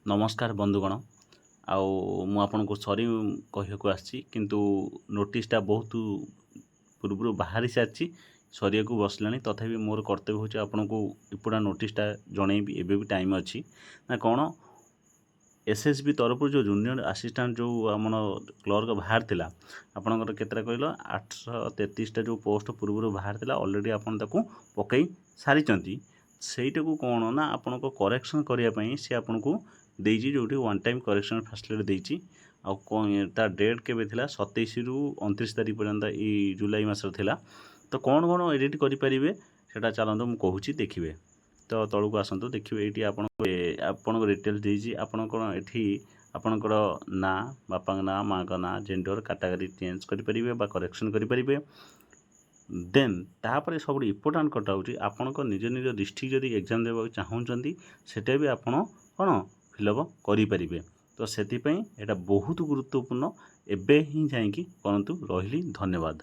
नमस्कार बंधुगण आउ आपनको सॉरी कहवाक आसी किंतु नोटिसटा बहुत पूर्व बाहरी सारी सरिया को बसला तथापि मोर कर्तव्य होची आपनको इपड़ा नोटिसटा जनइबी एबे भी टाइम अच्छी ना कौन एसएसबी तरफ जो जूनियर असिस्टेंट जो आम क्लर्क बाहर थिला आपनकर केतरा कहल 833टा जो पोस्ट पूर्व बाहर थिला ऑलरेडी आपन ताकू पकई सारी ସେଇଟା को कौन ना आपन को करेक्शन करने सी आपन को देजी जो वन टाइम करेक्शन फैसिलिटी देजी ता डेट के 27 रु 29 तारीख पर्यंत ये जुलाई मासर थिला तो कौन कौन एडिट करें से चलते मुझे कहूँ देखिए तो तौक आसतु देखिए ये आपन डिटेल्स देजी आपंकर आपणकर ना बापा ना माँ का ना जेंडर कैटेगरी चेंज करेंगे करेक्शन करेंगे देन तापर सब इम्पोर्टाट कटा हो आपंकर निज निज डिस्ट्रिक्ट जदि एग्जाम देवा चाहूँगी सेटा भी आपड़ कौन फिलअप करेंगे तो से बहुत गुरुत्वपूर्ण एबे ही जाकि करूँ रही धन्यवाद।